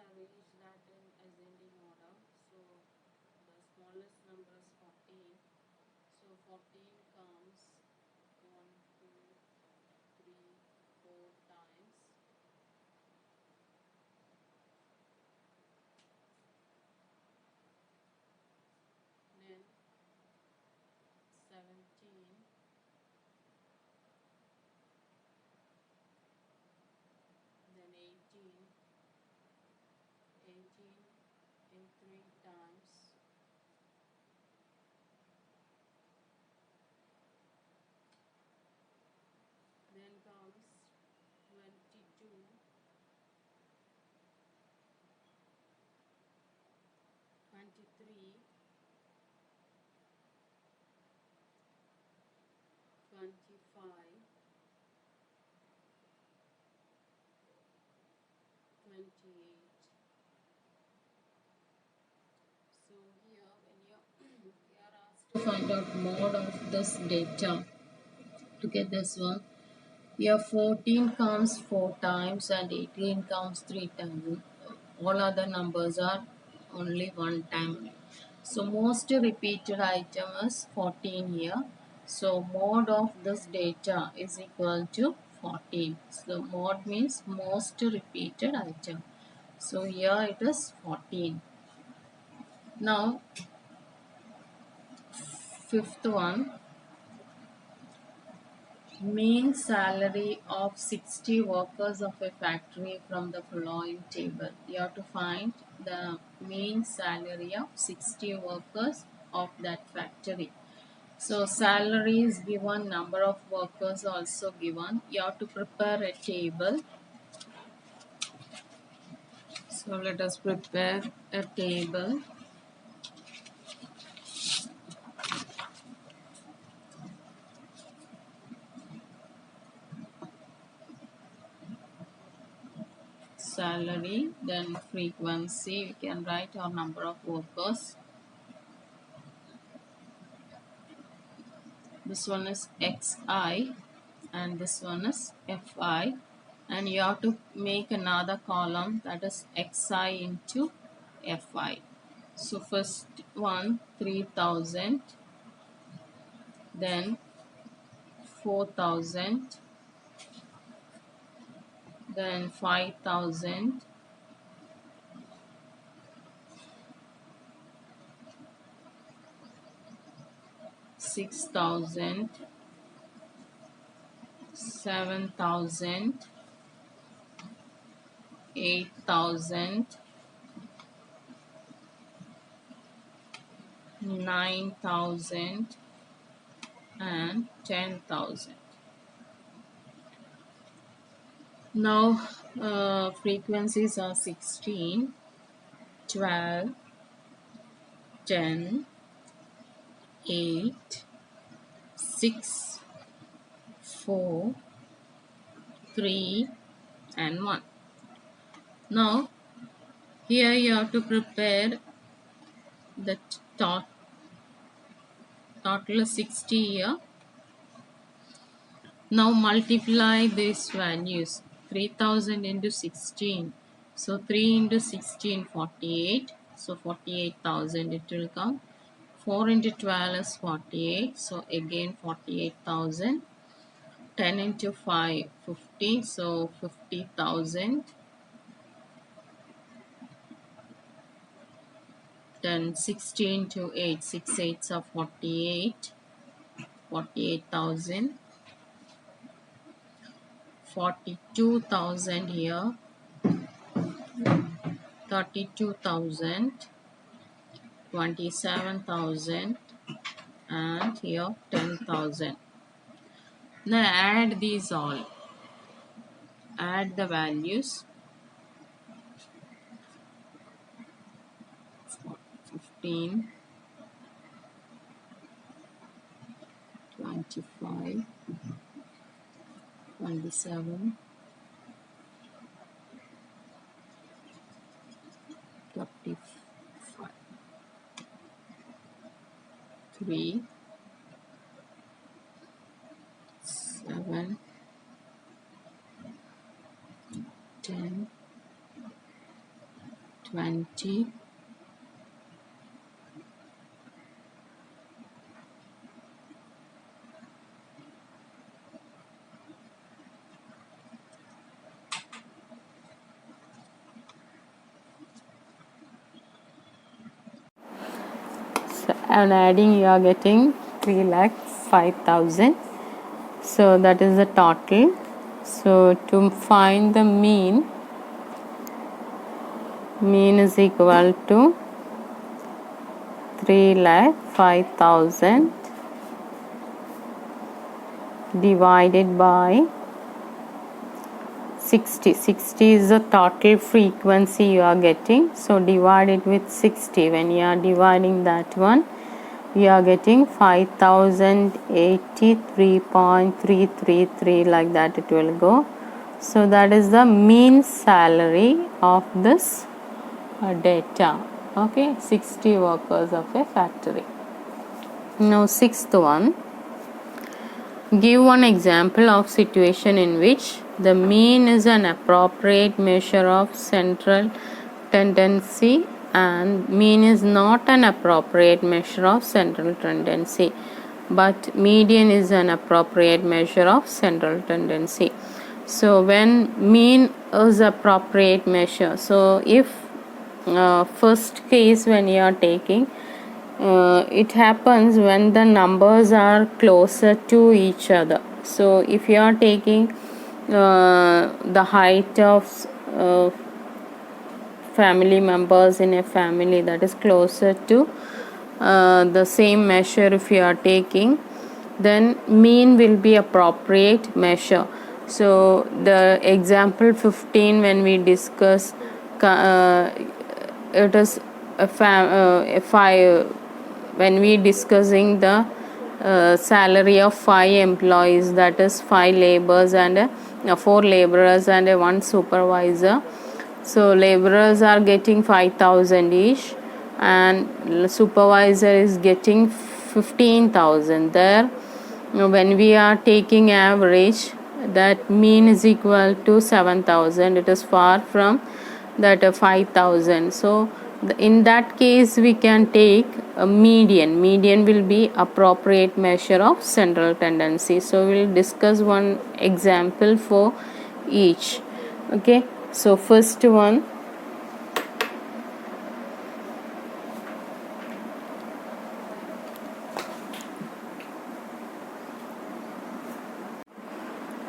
arranged that in ascending order. So the smallest number is 14. So 14 comes 1, 2, 3, 4 times. Then 17, then 18, 18 in 3 times. Then comes 22, 23, 25, 28. So here when you are asked to find out mode of this data, look at this one. Here 14 comes 4 times and 18 comes 3 times. All other numbers are only 1 time. So most repeated item is 14 here. So mode of this data is equal to 14. So mode means most repeated item. So here it is 14. Now fifth one, mean salary of 60 workers of a factory from the following table. You have to find the mean salary of 60 workers of that factory. So salary is given, number of workers also given. You have to prepare a table. So let us prepare a table. Salary, then frequency, we can write our number of workers. This one is xi and this one is fi, and you have to make another column, that is xi into fi. So first one 3000, then 4000, then 5000, six thousand, 7000, 8000, 9000, and 10,000. Now frequencies are 16, 12, 10, 8, 6, 4, 3, and 1. Now here you have to prepare the total is 60 here. Now multiply these values. 3000 into 16. So 3 into 16, 48. So 48,000 it will come. 4 into 12 is 48. So again 48,000. 10 into 5, 50. So 50,000. Then 16 to 8, 6 8s are 48. 48,000. 42,000 here. 32,000. 27,000, and here 10,000. Now add these all. Add the values. 15, 25, 27, 35, 3, 7, 10, 60. So, and adding, you are getting 3,05,000. So that is the total. So to find the mean is equal to 3,05,000 divided by 60. 60 is the total frequency you are getting. So divide it with 60. When you are dividing that one, you are getting 5,083.333, like that it will go. So that is the mean salary of this data. Okay, 60 workers of a factory. Now sixth one, give one example of situation in which the mean is an appropriate measure of central tendency and mean is not an appropriate measure of central tendency, but median is an appropriate measure of central tendency. So when mean is appropriate measure, so if first case when you are taking, it happens when the numbers are closer to each other. So if you are taking the height of family members in a family that is closer to the same measure, if you are taking, then mean will be appropriate measure. So the example 15 when we discuss, it is when we discussing the salary of 5 employees, that is 5 laborers and 4 laborers and 1 supervisor. So laborers are getting 5,000 each and supervisor is getting 15,000. There when we are taking average, that mean is equal to 7,000. It is far from that 5,000. So in that case we can take a median. Median will be appropriate measure of central tendency. So we will discuss one example for each. Okay, so first one,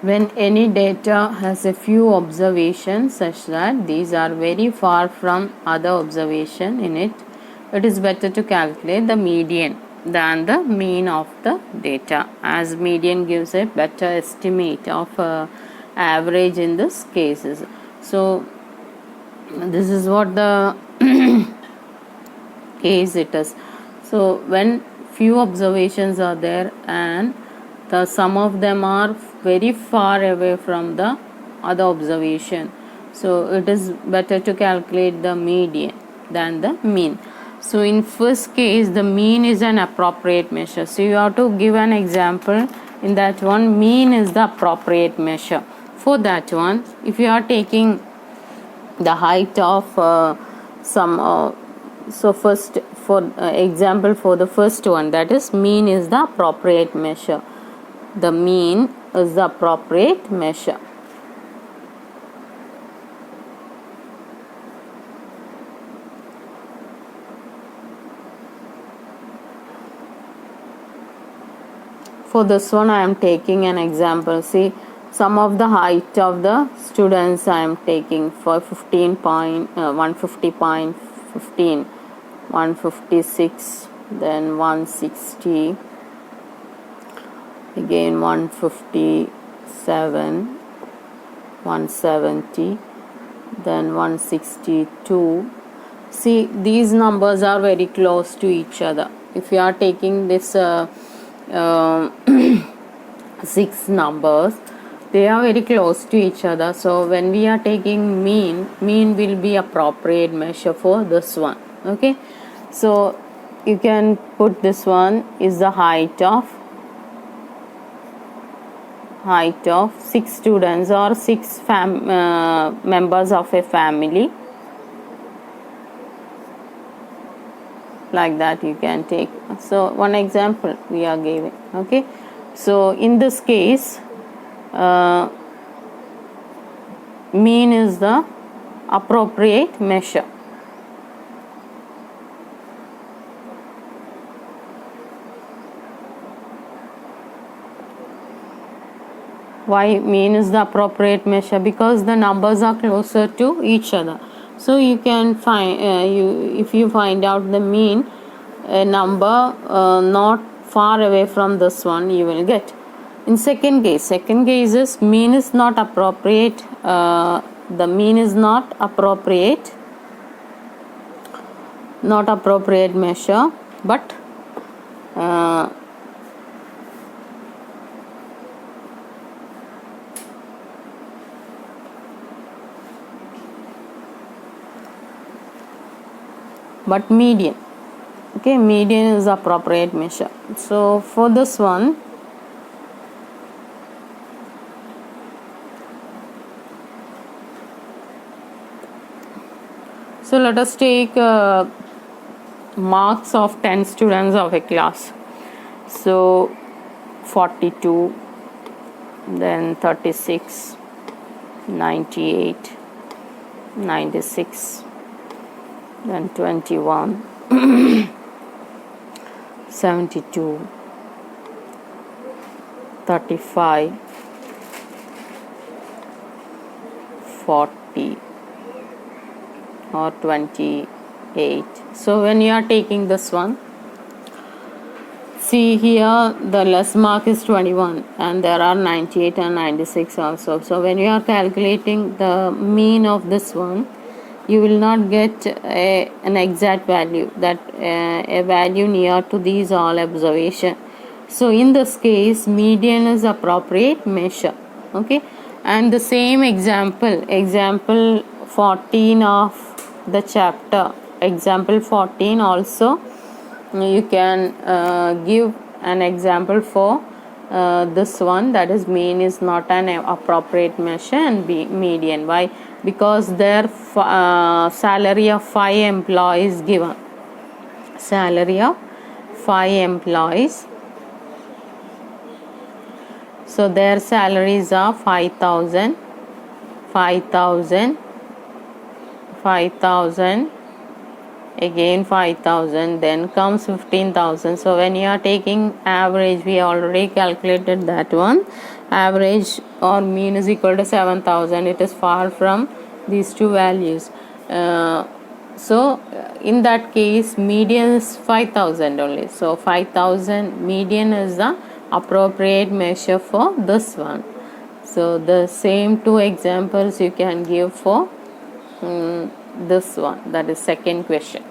when any data has a few observations such that these are very far from other observation in it, it is better to calculate the median than the mean of the data, as median gives a better estimate of average in this cases. So this is what the case it is. So when few observations are there and some of them are very far away from the other observation, so it is better to calculate the median than the mean. So in first case the mean is an appropriate measure. So you have to give an example. In that one, mean is the appropriate measure. For that one, if you are taking the height of so first for example for the first one, that is mean is the appropriate measure. The mean is the appropriate measure. For this one I am taking an example. See, some of the height of the students I am taking for 150.15, 156, then 160, again 157, 170, then 162. See, these numbers are very close to each other. If you are taking this 6 numbers, they are very close to each other. So when we are taking mean will be appropriate measure for this one. Okay, so you can put this one is the height of 6 students or 6 members of a family. like that you can take. So one example we are giving. Okay, so in this case mean is the appropriate measure. Why mean is the appropriate measure? Because the numbers are closer to each other. So you can find if you find out the mean number not far away from this one, you will get. In second case is mean is not appropriate. The mean is not appropriate measure, but median. Okay, median is appropriate measure. So for this one, so let us take marks of 10 students of a class. So 42, then 36, 98, 96, then 21, 72, 35, 40 or 28. So when you are taking this one, see here the less mark is 21 and there are 98 and 96 also. So when you are calculating the mean of this one, you will not get an exact value, that a value near to these all observation. So in this case median is appropriate measure. Okay, and the same example 14 of the chapter, example 14 also you can give an example for this one, that is mean is not an appropriate measure and median. Why? Because their salary of 5 employees given, salary of 5 employees, so their salaries are 5,000, 5,000, 5,000, again 5,000, then comes 15,000. So when you are taking average, we already calculated that one, average or mean is equal to 7,000. It is far from these two values. So in that case median is 5,000 only. So 5,000 median is the appropriate measure for this one. So the same two examples you can give for this one, that is second question.